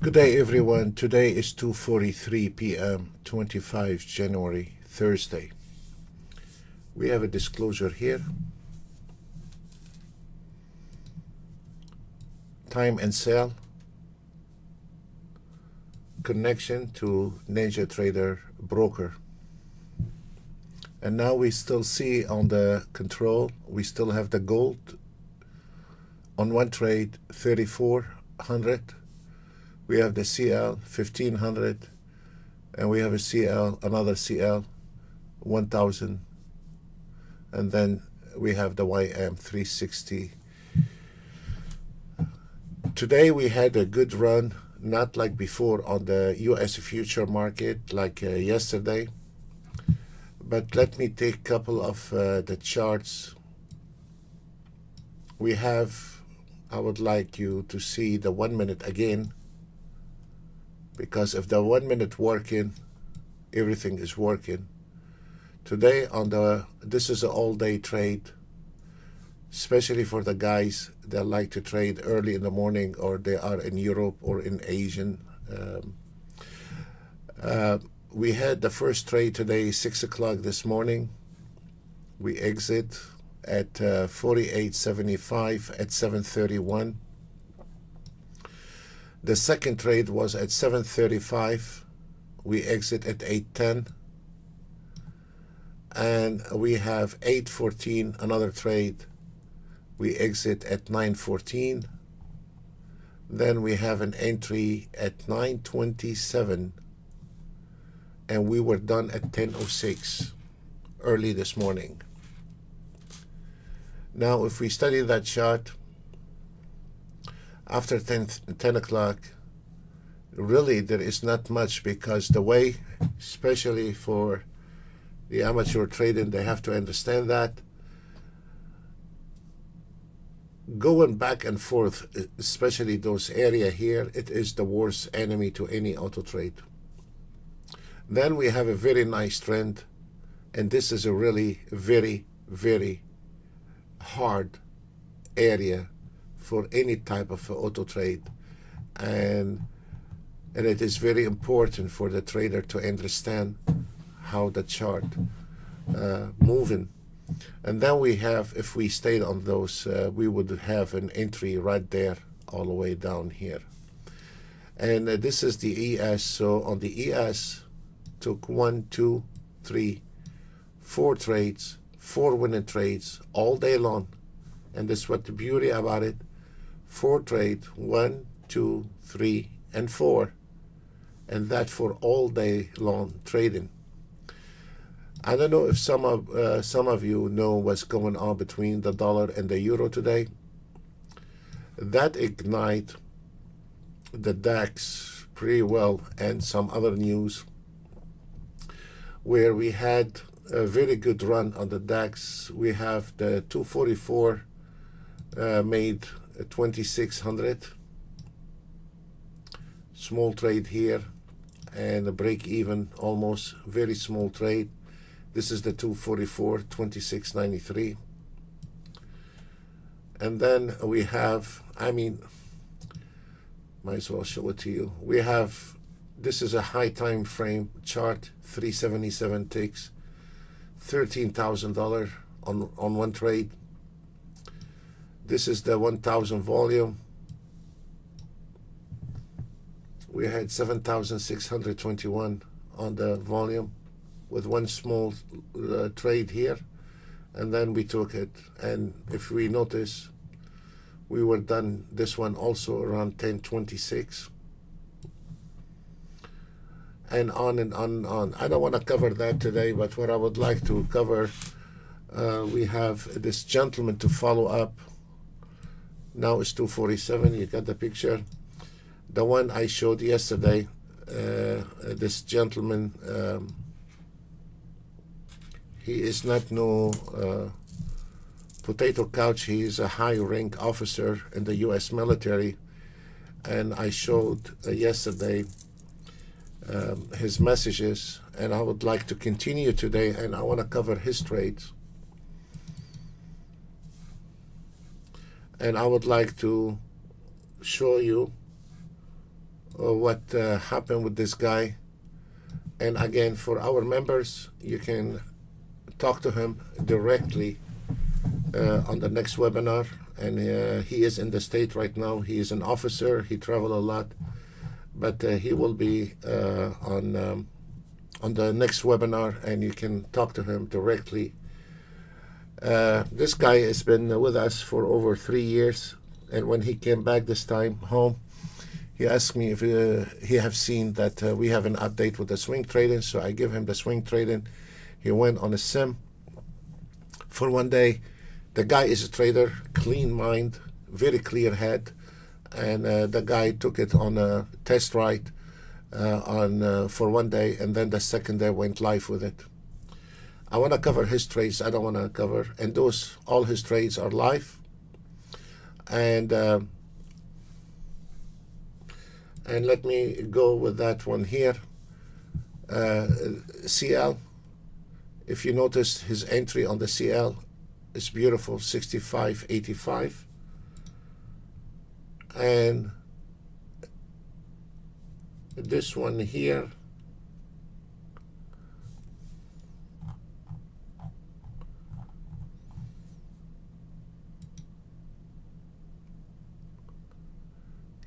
Good day, everyone. Today is 2:43 p.m., 25 January, Thursday. We have a disclosure here. Time and sale. Connection to NinjaTrader broker. And now we still see on the control, we still have the gold on one trade, 3,400. We have the CL 1500, and we have a CL, another CL 1000, and then we have the YM 360. Today we had a good run, not like before on the US future market like yesterday, but let me take a couple of the charts. We have, I would like you to see the 1 minute again, because if the 1 minute working, everything is working. Today on this is an all-day trade, especially for the guys that like to trade early in the morning, or they are in Europe or in Asian. We had the first trade today, 6 o'clock this morning. We exit at 48.75 at 7:31. The second trade was at 7:35. We exit at 8:10. And we have 8:14, another trade. We exit at 9:14. Then we have an entry at 9:27. And we were done at 10:06 early this morning. Now, if we study that chart, after 10 o'clock, really there is not much, because the way, especially for the amateur trading, they have to understand that going back and forth, especially those area here, it is the worst enemy to any auto trade. Then we have a very nice trend, and this is a really very, very hard area for any type of auto trade, and it is very important for the trader to understand how the chart moving. And then we have, if we stayed on those, we would have an entry right there all the way down here. And this is the ES. So on the ES, took 1, 2, 3, 4 trades, 4 winning trades all day long. And this is what the beauty about it. 4 trades, 1, 2, 3, and 4, and that for all day long trading. I don't know if some of you know what's going on between the dollar and the euro today. That ignite the DAX pretty well, and some other news where we had a very good run on the DAX. We have the 244 made 2,600. Small trade here, and a break even, almost very small trade. This is the 244, 26.93. And then we have, might as well show it to you. We have, this is a high time frame chart, 377 ticks, $13,000 on one trade. This is the 1,000 volume. We had 7,621 on the volume with one small trade here, and then we took it. And if we notice, we were done this one also around 10:26, and on and on and on. I don't want to cover that today, but what I would like to cover, we have this gentleman to follow up. Now it's 2:47. You got the picture. The one I showed yesterday, this gentleman, he is not no potato couch. He is a high rank officer in the US military, and I showed yesterday his messages, and I would like to continue today, and I want to cover his trades. And I would like to show you what happened with this guy. And again, for our members, you can talk to him directly on the next webinar. And he is in the state right now. He is an officer. He traveled a lot, but he will be on the next webinar, and you can talk to him directly. This guy has been with us for over 3 years, and when he came back this time home, he asked me if he have seen that we have an update with the swing trading. So I give him the swing trading. He went on a sim for 1 day. The guy is a trader, clean mind, very clear head, and the guy took it on a test ride for 1 day, and then the second day went live with it. I want to cover his trades. I don't want to cover, and all his trades are live. And let me go with that one here. CL, if you notice his entry on the CL is beautiful, 65.85. And this one here,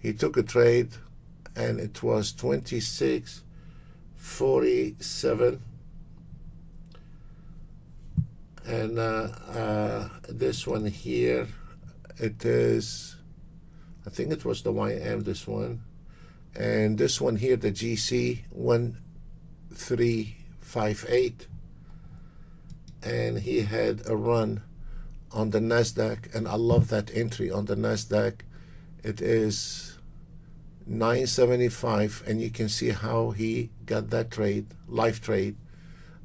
he took a trade and it was 26.47. And this one here, it is, I think it was the YM, this one. And this one here, the GC, 1358. And he had a run on the NASDAQ, and I love that entry on the NASDAQ. It is 975, and you can see how he got that trade, live trade.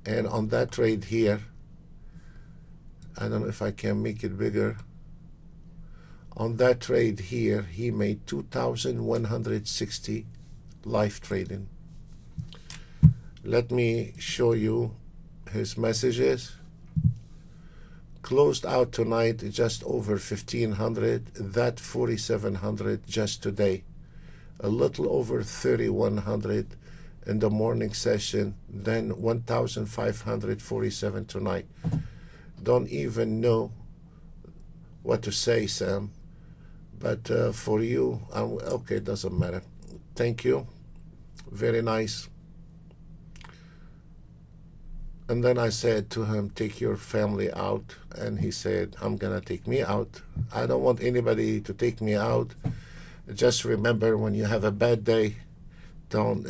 And on that trade here, I don't know if I can make it bigger. On that trade here, he made 2,160 live trading. Let me show you his messages. Closed out tonight just over 1,500. That 4,700 just today. A little over 3,100 in the morning session. Then 1,547 tonight. Don't even know what to say, Sam. But for you, okay, doesn't matter. Thank you. Very nice. And then I said to him, take your family out. And he said, I'm going to take me out. I don't want anybody to take me out. Just remember, when you have a bad day, don't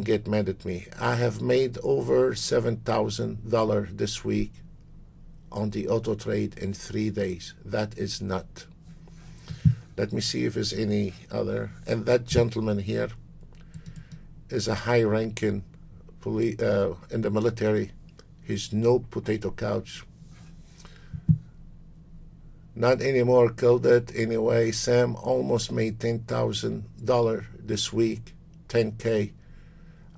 get mad at me. I have made over $7,000 this week on the auto trade in 3 days. That is nut. Let me see if there's any other. And that gentleman here is a high-ranking police in the military. He's no potato couch. Not anymore. Killed it anyway. Sam almost made $10,000 this week. 10K.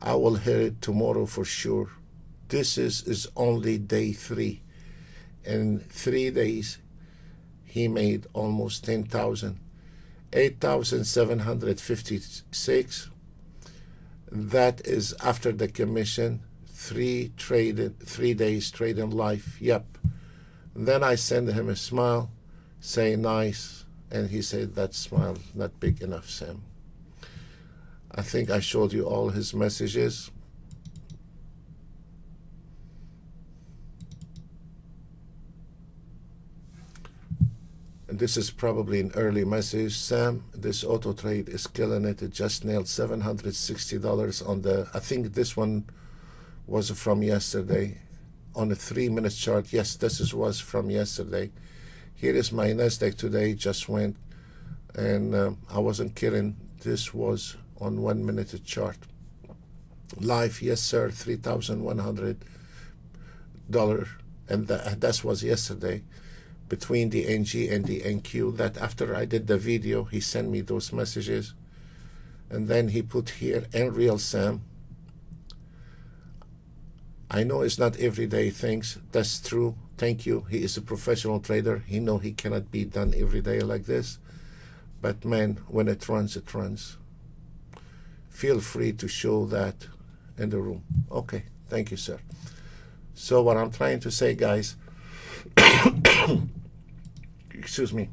I will hit it tomorrow for sure. This is only day 3. In 3 days, he made almost 10,000. 8,756. That is after the commission. 3 days trading life. Yep. Then I send him a smile, say nice, and he said that smile not big enough, Sam. I think I showed you all his messages. And this is probably an early message. Sam, this auto trade is killing it. It just nailed $760 on the, I think this one was from yesterday, on a 3-minute chart. Yes, this was from yesterday. Here is my NASDAQ today, just went, and I wasn't kidding. This was on 1-minute chart. Live, yes sir, $3,100, and that was yesterday. Between the NG and the NQ, that after I did the video, he sent me those messages. And then he put here, and real Sam. I know it's not everyday things. That's true. Thank you. He is a professional trader. He know he cannot be done every day like this. But man, when it runs, it runs. Feel free to show that in the room. Okay, thank you, sir. So what I'm trying to say, guys, excuse me,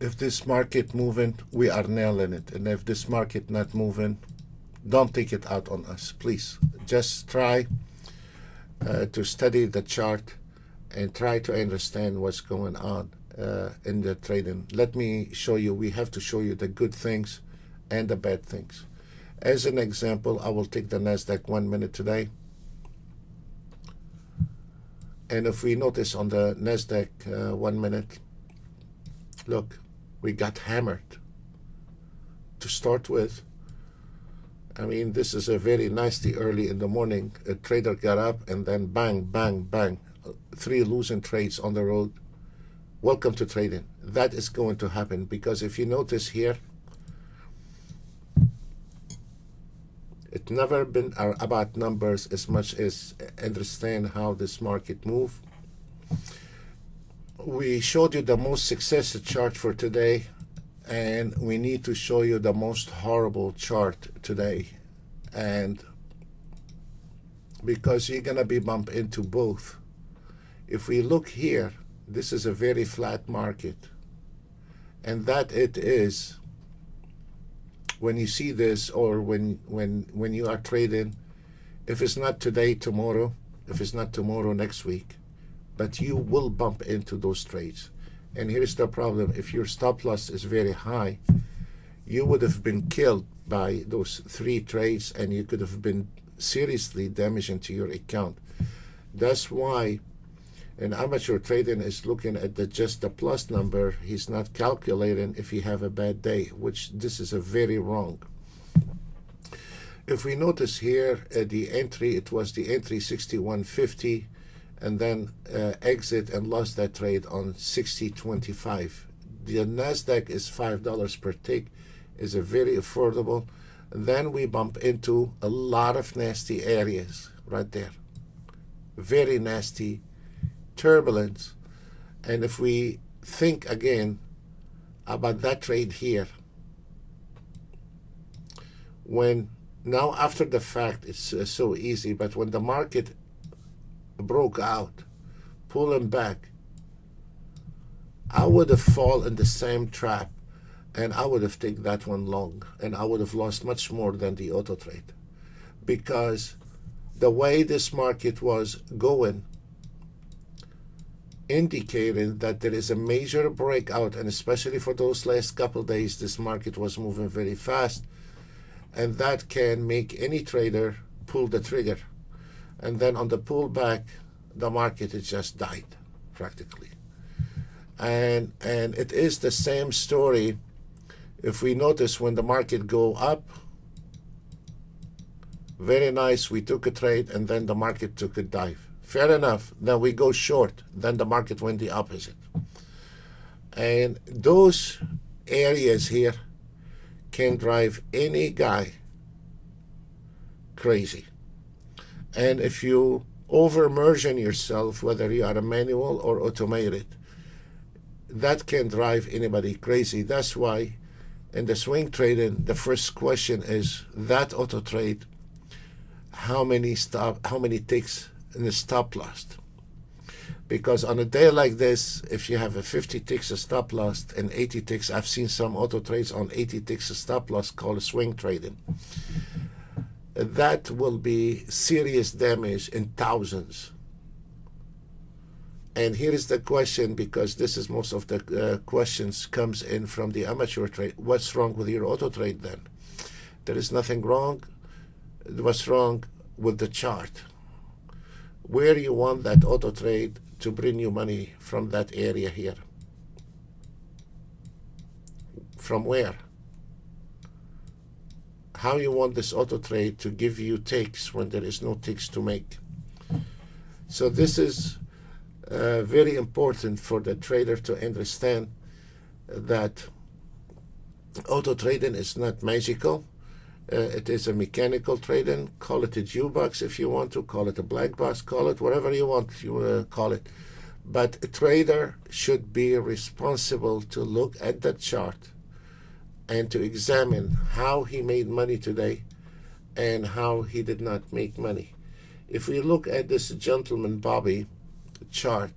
if this market moving, we are nailing it. And if this market not moving, don't take it out on us, please. Just try to study the chart and try to understand what's going on in the trading. Let me show you. We have to show you the good things and the bad things. As an example, I will take the NASDAQ 1 minute today. And if we notice on the NASDAQ 1 minute, look, we got hammered to start with. I mean, this is a very nasty early in the morning. A trader got up and then bang, bang, bang. 3 losing trades on the road. Welcome to trading. That is going to happen because if you notice here, it's never been about numbers as much as understand how this market move. We showed you the most successful chart for today, and we need to show you the most horrible chart today. And because you're gonna be bumped into both. If we look here, this is a very flat market, and that it is. When you see this, or when you are trading, if it's not today, tomorrow, if it's not tomorrow, next week, but you will bump into those trades. And here's the problem: if your stop loss is very high, you would have been killed by those 3 trades, and you could have been seriously damaging to your account. That's why an amateur trading is looking at just the plus number. He's not calculating if you have a bad day, which this is a very wrong. If we notice here at the entry, it was the entry 61.50, and then exit and lost that trade on 60.25. The NASDAQ is $5 per tick, is a very affordable. Then we bump into a lot of nasty areas right there, very nasty turbulence. And if we think again about that trade here, when now after the fact it's so easy, but when the market broke out, pulling back, I would have fallen in the same trap, and I would have taken that one long, and I would have lost much more than the auto trade, because the way this market was going indicated that there is a major breakout, and especially for those last couple of days, this market was moving very fast, and that can make any trader pull the trigger. And then on the pullback, the market has just died practically. And it is the same story. If we notice when the market go up, very nice, we took a trade, and then the market took a dive. Fair enough. Then we go short. Then the market went the opposite. And those areas here can drive any guy crazy. And if you over-immersion yourself, whether you are a manual or automated, that can drive anybody crazy. That's why in the swing trading, the first question is that auto trade, how many ticks in the stop loss? Because on a day like this, if you have a 50 ticks of stop loss and 80 ticks, I've seen some auto trades on 80 ticks of stop loss called swing trading. That will be serious damage in thousands. And here is the question, because this is most of the questions comes in from the amateur trade. What's wrong with your auto trade then? There is nothing wrong. What's wrong with the chart? Where you want that auto trade to bring you money from that area here? From where? How you want this auto trade to give you ticks when there is no ticks to make? So this is very important for the trader to understand that auto trading is not magical. It is a mechanical trading. Call it a jukebox if you want to, call it a black box, call it whatever you want to call it. But a trader should be responsible to look at that chart and to examine how he made money today and how he did not make money. If we look at this gentleman Bobby chart,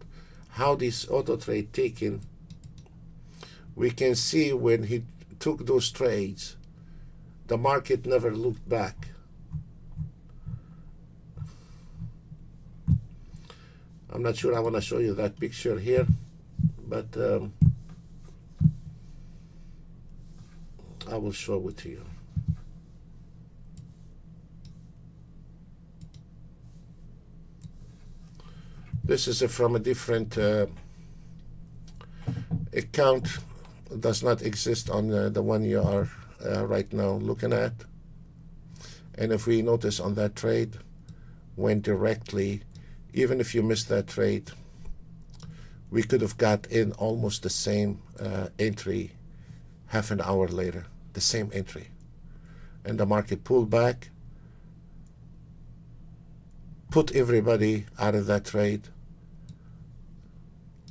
how this auto trade taken, we can see when he took those trades, the market never looked back. I'm not sure I want to show you that picture here, but I will show it to you. This is from a different account. It does not exist on the one you are right now looking at. And if we notice on that trade, went directly, even if you missed that trade, we could have got in almost the same entry half an hour later, the same entry. And the market pulled back, put everybody out of that trade,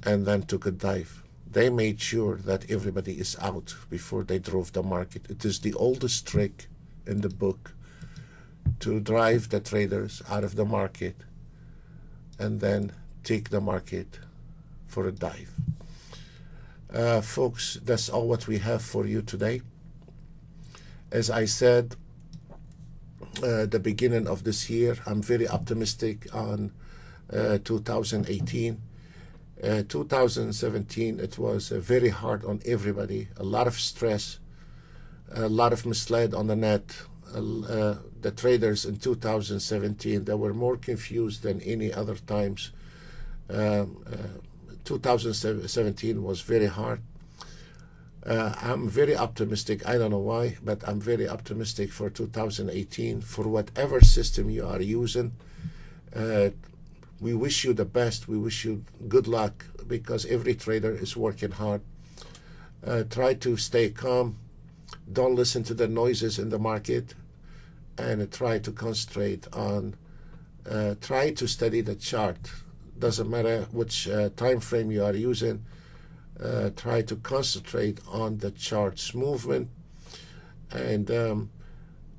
and then took a dive. They made sure that everybody is out before they drove the market. It is the oldest trick in the book to drive the traders out of the market and then take the market for a dive. Folks, that's all what we have for you today. As I said, the beginning of this year, I'm very optimistic on 2018. 2017, it was very hard on everybody, a lot of stress, a lot of misled on the net. The traders in 2017, they were more confused than any other times. 2017 was very hard. I'm very optimistic. I don't know why, but I'm very optimistic for 2018 for whatever system you are using. We wish you the best. We wish you good luck because every trader is working hard. Try to stay calm. Don't listen to the noises in the market, and try to concentrate on, try to study the chart. Doesn't matter which time frame you are using. Try to concentrate on the chart's movement. And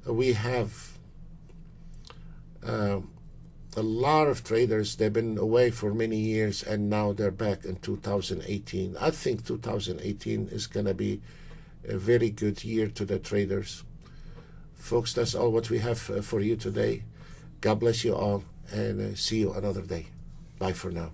we have a lot of traders, they've been away for many years and now they're back in 2018. I think 2018 is going to be a very good year to the traders. Folks, that's all what we have for you today. God bless you all, and see you another day. Bye for now.